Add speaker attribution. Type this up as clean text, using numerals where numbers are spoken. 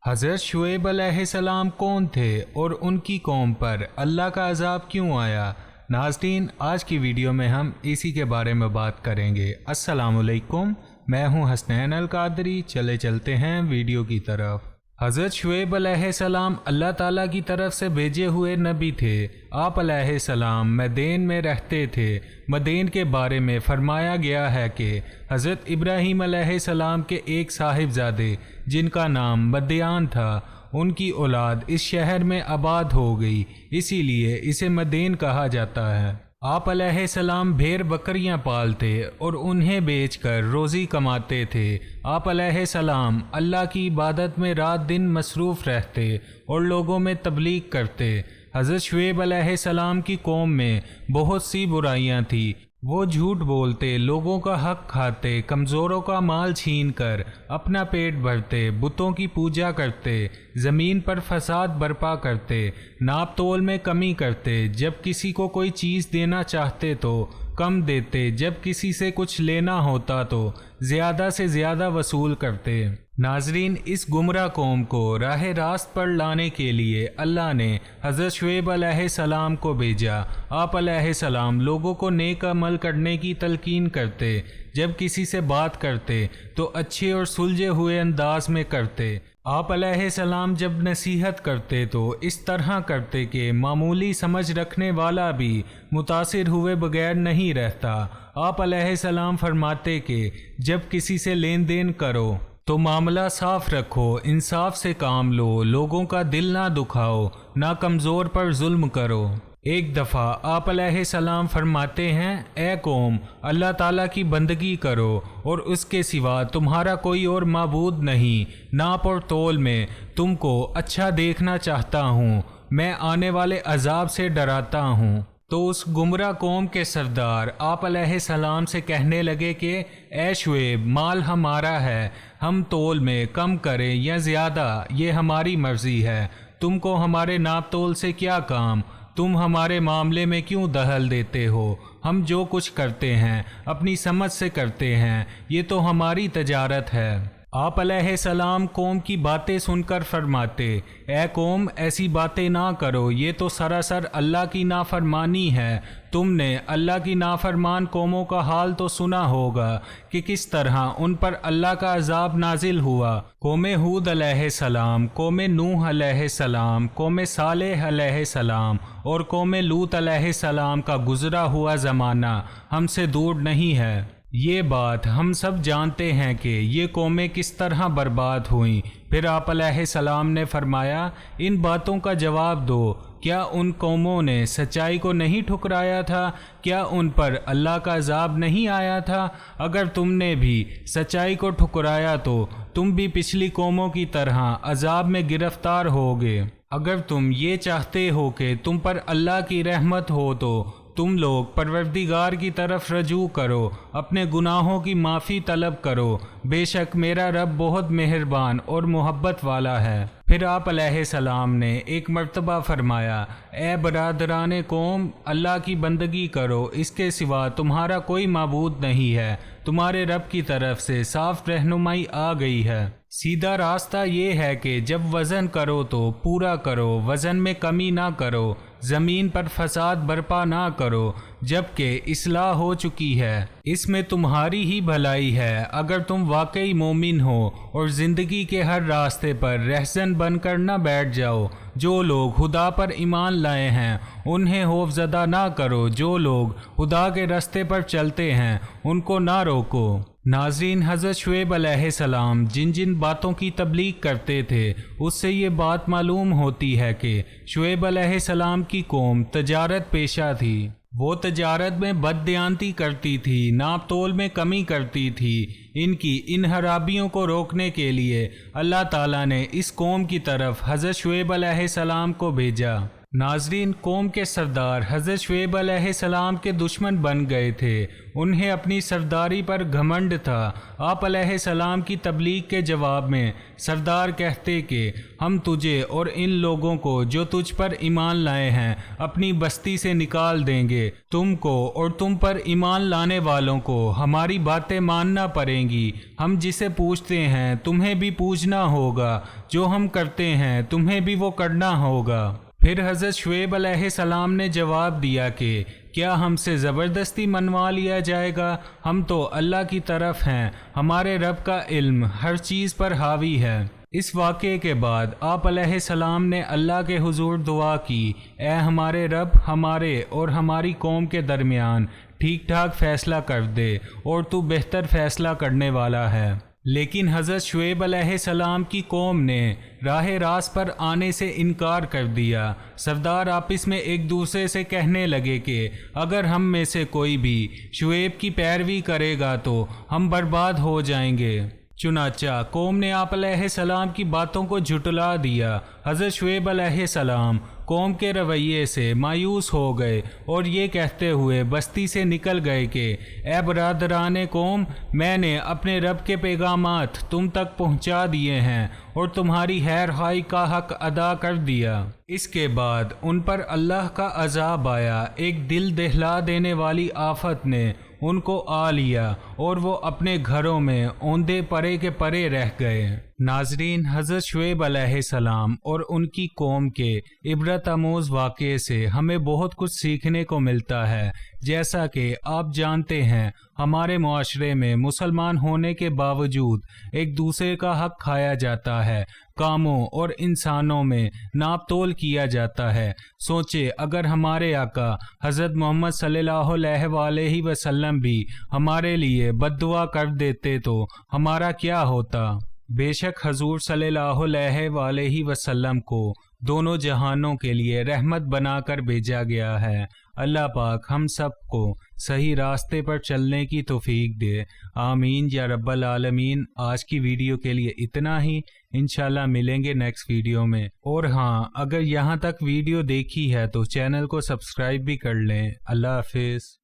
Speaker 1: حضرت شعیب علیہ السلام کون تھے اور ان کی قوم پر اللہ کا عذاب کیوں آیا؟ ناظرین، آج کی ویڈیو میں ہم اسی کے بارے میں بات کریں گے۔ السلام علیکم، میں ہوں حسنین القادری۔ چلتے ہیں ویڈیو کی طرف۔ حضرت شعیب علیہ السلام اللہ تعالیٰ کی طرف سے بھیجے ہوئے نبی تھے۔ آپ علیہ السلام مدین میں رہتے تھے۔ مدین کے بارے میں فرمایا گیا ہے کہ حضرت ابراہیم علیہ السلام کے ایک صاحبزادے جن کا نام مدیان تھا، ان کی اولاد اس شہر میں آباد ہو گئی، اسی لیے اسے مدین کہا جاتا ہے۔ آپ علیہ السلام بھیڑ بکریاں پالتے اور انہیں بیچ کر روزی کماتے تھے۔ آپ علیہ السلام اللہ کی عبادت میں رات دن مصروف رہتے اور لوگوں میں تبلیغ کرتے۔ حضرت شعیب علیہ السلام کی قوم میں بہت سی برائیاں تھیں۔ وہ جھوٹ بولتے، لوگوں کا حق کھاتے، کمزوروں کا مال چھین کر اپنا پیٹ بھرتے، بتوں کی پوجا کرتے، زمین پر فساد برپا کرتے، ناپ تول میں کمی کرتے، جب کسی کو کوئی چیز دینا چاہتے تو کم دیتے، جب کسی سے کچھ لینا ہوتا تو زیادہ سے زیادہ وصول کرتے۔ ناظرین، اس گمراہ قوم کو راہ راست پر لانے کے لیے اللہ نے حضرت شعیب علیہ السلام کو بھیجا۔ آپ علیہ السلام لوگوں کو نیک عمل کرنے کی تلقین کرتے، جب کسی سے بات کرتے تو اچھے اور سلجھے ہوئے انداز میں کرتے۔ آپ علیہ السلام جب نصیحت کرتے تو اس طرح کرتے کہ معمولی سمجھ رکھنے والا بھی متاثر ہوئے بغیر نہیں رہتا۔ آپ علیہ السلام فرماتے کہ جب کسی سے لین دین کرو تو معاملہ صاف رکھو، انصاف سے کام لو، لوگوں کا دل نہ دکھاؤ، نہ کمزور پر ظلم کرو۔ ایک دفعہ آپ علیہ السلام فرماتے ہیں، اے قوم، اللہ تعالیٰ کی بندگی کرو اور اس کے سوا تمہارا کوئی اور معبود نہیں۔ ناپ اور تول میں تم کو اچھا دیکھنا چاہتا ہوں، میں آنے والے عذاب سے ڈراتا ہوں۔ تو اس گمراہ قوم کے سردار آپ علیہ السلام سے کہنے لگے کہ اے شعیب، مال ہمارا ہے، ہم تول میں کم کریں یا زیادہ یہ ہماری مرضی ہے، تم کو ہمارے ناپ تول سے کیا کام؟ تم ہمارے معاملے میں کیوں دخل دیتے ہو؟ ہم جو کچھ کرتے ہیں اپنی سمجھ سے کرتے ہیں، یہ تو ہماری تجارت ہے۔ آپ علیہ السلام قوم کی باتیں سن کر فرماتے، اے قوم، ایسی باتیں نہ کرو، یہ تو سراسر اللہ کی نافرمانی ہے۔ تم نے اللہ کی نافرمان قوموں کا حال تو سنا ہوگا کہ کس طرح ان پر اللہ کا عذاب نازل ہوا۔ قوم ہود علیہ السلام، قوم نوح علیہ السلام، قوم صالح علیہ السلام اور قوم لوط علیہ السلام کا گزرا ہوا زمانہ ہم سے دور نہیں ہے۔ یہ بات ہم سب جانتے ہیں کہ یہ قومیں کس طرح برباد ہوئیں۔ پھر آپ علیہ السلام نے فرمایا، ان باتوں کا جواب دو، کیا ان قوموں نے سچائی کو نہیں ٹھکرایا تھا؟ کیا ان پر اللہ کا عذاب نہیں آیا تھا؟ اگر تم نے بھی سچائی کو ٹھکرایا تو تم بھی پچھلی قوموں کی طرح عذاب میں گرفتار ہوگے۔ اگر تم یہ چاہتے ہو کہ تم پر اللہ کی رحمت ہو تو تم لوگ پروردگار کی طرف رجوع کرو، اپنے گناہوں کی معافی طلب کرو، بے شک میرا رب بہت مہربان اور محبت والا ہے۔ پھر آپ علیہ السلام نے ایک مرتبہ فرمایا، اے برادران قوم، اللہ کی بندگی کرو، اس کے سوا تمہارا کوئی معبود نہیں ہے، تمہارے رب کی طرف سے صاف رہنمائی آ گئی ہے۔ سیدھا راستہ یہ ہے کہ جب وزن کرو تو پورا کرو، وزن میں کمی نہ کرو، زمین پر فساد برپا نہ کرو، جبکہ اصلاح ہو چکی ہے، اس میں تمہاری ہی بھلائی ہے اگر تم واقعی مومن ہو، اور زندگی کے ہر راستے پر رہزن بن کر نہ بیٹھ جاؤ۔ جو لوگ خدا پر ایمان لائے ہیں انہیں خوفزدہ نہ کرو، جو لوگ خدا کے راستے پر چلتے ہیں ان کو نہ روکو۔ ناظرین، حضرت شعیب علیہ السلام جن جن باتوں کی تبلیغ کرتے تھے اس سے یہ بات معلوم ہوتی ہے کہ شعیب علیہ السلام کی قوم تجارت پیشہ تھی۔ وہ تجارت میں بددیانتی کرتی تھی، ناپ تول میں کمی کرتی تھی۔ ان کی ان خرابیوں کو روکنے کے لیے اللہ تعالیٰ نے اس قوم کی طرف حضرت شعیب علیہ السلام کو بھیجا۔ ناظرین، قوم کے سردار حضرت شعیب علیہ السلام کے دشمن بن گئے تھے۔ انہیں اپنی سرداری پر گھمنڈ تھا۔ آپ علیہ السلام کی تبلیغ کے جواب میں سردار کہتے کہ ہم تجھے اور ان لوگوں کو جو تجھ پر ایمان لائے ہیں اپنی بستی سے نکال دیں گے۔ تم کو اور تم پر ایمان لانے والوں کو ہماری باتیں ماننا پڑیں گی۔ ہم جسے پوچھتے ہیں تمہیں بھی پوچھنا ہوگا، جو ہم کرتے ہیں تمہیں بھی وہ کرنا ہوگا۔ پھر حضرت شعیب علیہ السلام نے جواب دیا کہ کیا ہم سے زبردستی منوا لیا جائے گا؟ ہم تو اللہ کی طرف ہیں، ہمارے رب کا علم ہر چیز پر حاوی ہے۔ اس واقعے کے بعد آپ علیہ السلام نے اللہ کے حضور دعا کی، اے ہمارے رب، ہمارے اور ہماری قوم کے درمیان ٹھیک ٹھاک فیصلہ کر دے، اور تو بہتر فیصلہ کرنے والا ہے۔ لیکن حضرت شعیب علیہ السلام کی قوم نے راہ راست پر آنے سے انکار کر دیا۔ سردار آپس میں ایک دوسرے سے کہنے لگے کہ اگر ہم میں سے کوئی بھی شعیب کی پیروی کرے گا تو ہم برباد ہو جائیں گے۔ چنانچہ قوم نے آپ علیہ السلام کی باتوں کو جھٹلا دیا۔ حضرت شعیب علیہ السلام قوم کے رویے سے مایوس ہو گئے اور یہ کہتے ہوئے بستی سے نکل گئے کہ اے برادران قوم، میں نے اپنے رب کے پیغامات تم تک پہنچا دیے ہیں اور تمہاری خیر خواہی کا حق ادا کر دیا۔ اس کے بعد ان پر اللہ کا عذاب آیا، ایک دل دہلا دینے والی آفت نے ان کو آ لیا اور وہ اپنے گھروں میں اوندے پرے کے پرے رہ گئے۔ ناظرین، حضرت شعیب علیہ السلام اور ان کی قوم کے عبرت آموز واقعے سے ہمیں بہت کچھ سیکھنے کو ملتا ہے۔ جیسا کہ آپ جانتے ہیں، ہمارے معاشرے میں مسلمان ہونے کے باوجود ایک دوسرے کا حق کھایا جاتا ہے، کاموں اور انسانوں میں ناپ تول کیا جاتا ہے۔ سوچے اگر ہمارے آقا حضرت محمد صلی اللہ علیہ وآلہ وسلم بھی ہمارے لیے بد دعا کر دیتے تو ہمارا کیا ہوتا؟ بے شک حضور صلی اللہ علیہ وآلہ وسلم کو دونوں جہانوں کے لیے رحمت بنا کر بھیجا گیا ہے۔ اللہ پاک ہم سب کو صحیح راستے پر چلنے کی توفیق دے، آمین یا رب العالمین۔ آج کی ویڈیو کے لیے اتنا ہی، انشاءاللہ ملیں گے نیکسٹ ویڈیو میں۔ اور ہاں، اگر یہاں تک ویڈیو دیکھی ہے تو چینل کو سبسکرائب بھی کر لیں۔ اللہ حافظ۔